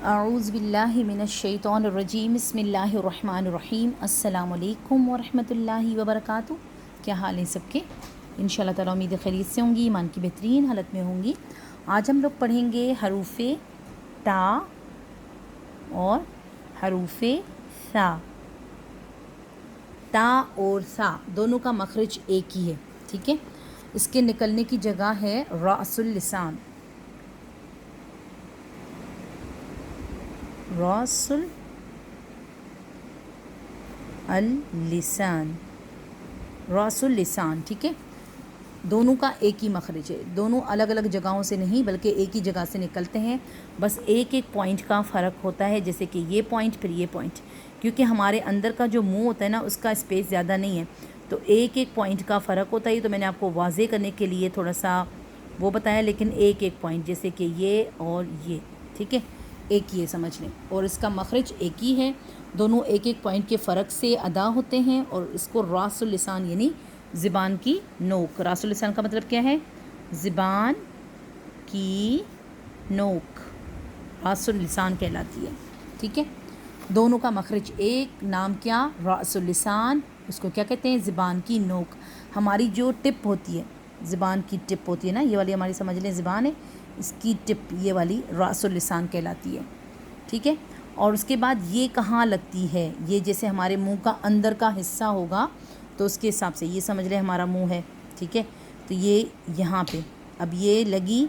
اعوذ باللہ من الشیطان الرجیم بسم اللہ الرحمن الرحیم السلام علیکم ورحمۃ اللہ وبرکاتہ۔ کیا حال ہے سب کے؟ انشاءاللہ تعالیٰ امید خیریت سے ہوں گی، ایمان کی بہترین حالت میں ہوں گی۔ آج ہم لوگ پڑھیں گے حروف تا اور حروف ثا۔ تا اور ثا دونوں کا مخرج ایک ہی ہے، ٹھیک ہے۔ اس کے نکلنے کی جگہ ہے رأس اللسان، رأس اللسان، رأس اللسان، ٹھیک ہے۔ دونوں کا ایک ہی مخرج ہے، دونوں الگ الگ جگہوں سے نہیں بلکہ ایک ہی جگہ سے نکلتے ہیں، بس ایک ایک پوائنٹ کا فرق ہوتا ہے، جیسے کہ یہ پوائنٹ پھر یہ پوائنٹ، کیونکہ ہمارے اندر کا جو منہ ہوتا ہے نا اس کا اسپیس زیادہ نہیں ہے، تو ایک ایک پوائنٹ کا فرق ہوتا ہے۔ تو میں نے آپ کو واضح کرنے کے لیے تھوڑا سا وہ بتایا، لیکن ایک ایک پوائنٹ جیسے کہ یہ اور یہ، ٹھیک ہے، ایک ہی ہے، سمجھ لیں، اور اس کا مخرج ایک ہی ہے، دونوں ایک ایک پوائنٹ کے فرق سے ادا ہوتے ہیں، اور اس کو راس اللسان یعنی زبان کی نوک، راس اللسان کا مطلب کیا ہے؟ زبان کی نوک راس اللسان کہلاتی ہے، ٹھیک ہے۔ دونوں کا مخرج ایک، نام کیا؟ راس اللسان، اس کو کیا کہتے ہیں؟ زبان کی نوک۔ ہماری جو ٹپ ہوتی ہے، زبان کی ٹپ ہوتی ہے نا، یہ والی ہماری سمجھ لیں زبان ہے، اس کی ٹپ یہ والی راس اللسان کہلاتی ہے، ٹھیک ہے۔ اور اس کے بعد یہ کہاں لگتی ہے؟ یہ جیسے ہمارے منہ کا اندر کا حصہ ہوگا تو اس کے حساب سے یہ سمجھ لیں ہمارا منہ ہے، ٹھیک ہے، تو یہ یہاں پہ، اب یہ لگی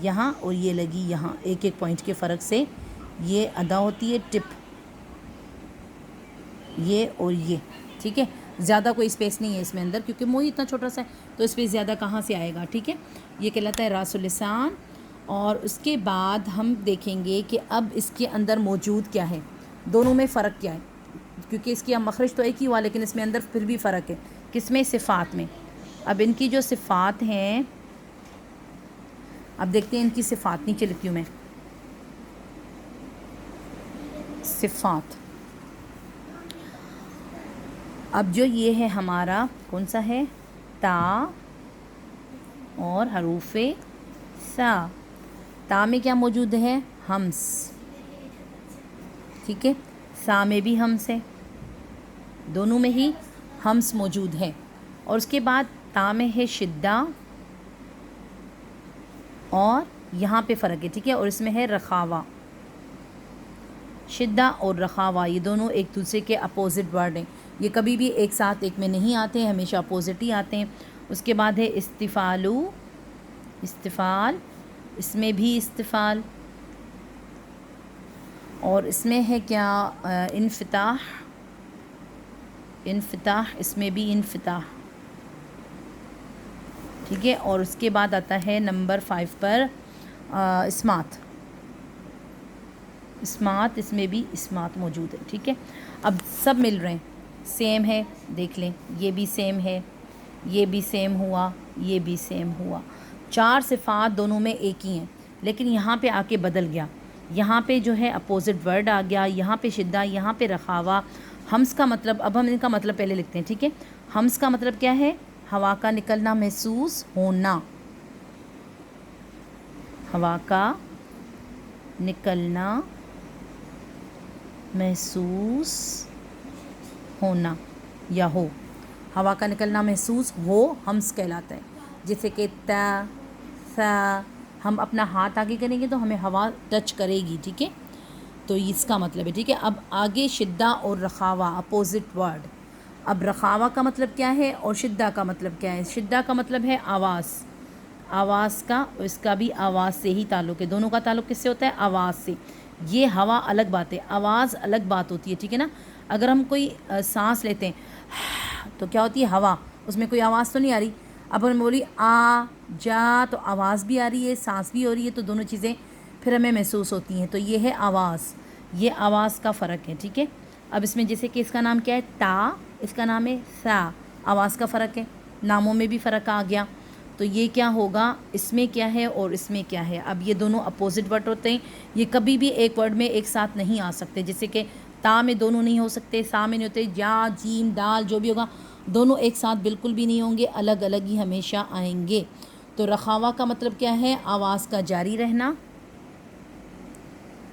یہاں اور یہ لگی یہاں، ایک ایک پوائنٹ کے فرق سے یہ ادا ہوتی ہے ٹپ، یہ اور یہ، ٹھیک ہے۔ زیادہ کوئی اسپیس نہیں ہے اس میں اندر، کیونکہ منہ اتنا چھوٹا سا ہے تو اسپیس زیادہ کہاں سے آئے گا، ٹھیک ہے۔ یہ کہلاتا ہے راس اللسان۔ اور اس کے بعد ہم دیکھیں گے کہ اب اس کے اندر موجود کیا ہے، دونوں میں فرق کیا ہے، کیونکہ اس کی مخرج تو ایک ہی ہوا لیکن اس میں اندر پھر بھی فرق ہے، کس میں؟ صفات میں۔ اب ان کی جو صفات ہیں، اب دیکھتے ہیں ان کی صفات، نیچے لکھتی ہوں میں صفات۔ اب جو یہ ہے ہمارا کون سا ہے؟ تا اور حروف ثا۔ تا میں کیا موجود ہے؟ ہمس، ٹھیک ہے۔ ثا میں بھی ہمس ہے، دونوں میں ہی ہمس موجود ہے۔ اور اس کے بعد تا میں ہے شدہ، اور یہاں پہ فرق ہے، ٹھیک ہے، اور اس میں ہے رخاوہ۔ شدہ اور رخاوہ یہ دونوں ایک دوسرے کے اپوزٹ ورڈ ہیں، یہ کبھی بھی ایک ساتھ ایک میں نہیں آتے ہیں، ہمیشہ اپوزٹ ہی آتے ہیں۔ اس کے بعد ہے استفالو، استفال، اس میں بھی استفال، اور اس میں ہے کیا؟ انفتاح، انفتاح، اس میں بھی انفتاح، ٹھیک ہے۔ اور اس کے بعد آتا ہے نمبر 5 پر اسمات، اسمات، اس میں بھی اسمات موجود ہے، ٹھیک ہے۔ اب سب مل رہے ہیں، سیم ہے، دیکھ لیں یہ بھی سیم ہے، یہ بھی سیم ہوا، یہ بھی سیم ہوا، 4 صفات دونوں میں ایک ہی ہیں، لیکن یہاں پہ آ کے بدل گیا، یہاں پہ جو ہے اپوزٹ ورڈ آ گیا، یہاں پہ شدہ، یہاں پہ رخاوہ۔ ہمس کا مطلب، اب ہم ان کا مطلب پہلے لکھتے ہیں، ٹھیک ہے۔ ہمس کا مطلب کیا ہے؟ ہوا کا نکلنا محسوس ہونا، ہوا کا نکلنا محسوس ہونا یا ہو، ہوا کا نکلنا محسوس ہو ہمس کہلاتا ہے۔ جیسے کہ تا، ثا، ہم اپنا ہاتھ آگے کریں گے تو ہمیں ہوا ٹچ کرے گی، ٹھیک ہے، تو اس کا مطلب ہے، ٹھیک ہے۔ اب آگے شدہ اور رخاوہ، اپوزٹ ورڈ۔ اب رخاوہ کا مطلب کیا ہے اور شدہ کا مطلب کیا ہے؟ شدہ کا مطلب ہے آواز، آواز کا، اس کا بھی آواز سے ہی تعلق ہے، دونوں کا تعلق کس سے ہوتا ہے؟ آواز سے۔ یہ ہوا الگ بات ہے، آواز الگ بات ہوتی ہے، ٹھیک ہے نا۔ اگر ہم کوئی سانس لیتے ہیں تو کیا ہوتی ہے؟ ہوا، اس میں کوئی آواز تو نہیں آ رہی۔ اب ہم بولی آ جا تو آواز بھی آ رہی ہے، سانس بھی ہو رہی ہے، تو دونوں چیزیں پھر ہمیں محسوس ہوتی ہیں، تو یہ ہے آواز، یہ آواز کا فرق ہے، ٹھیک ہے۔ اب اس میں جیسے کہ اس کا نام کیا ہے؟ تا، اس کا نام ہے ثا، آواز کا فرق ہے، ناموں میں بھی فرق آ گیا، تو یہ کیا ہوگا؟ اس میں کیا ہے اور اس میں کیا ہے؟ اب یہ دونوں اپوزٹ ورڈ ہوتے ہیں، یہ کبھی بھی ایک ورڈ میں ایک ساتھ نہیں آ سکتے، جیسے کہ تا میں دونوں نہیں ہو سکتے، سا میں نہیں ہوتے، یا جیم دال جو بھی ہوگا دونوں ایک ساتھ بالکل بھی نہیں ہوں گے، الگ الگ ہی ہمیشہ آئیں گے۔ تو رخاوہ کا مطلب کیا ہے؟ آواز کا جاری رہنا،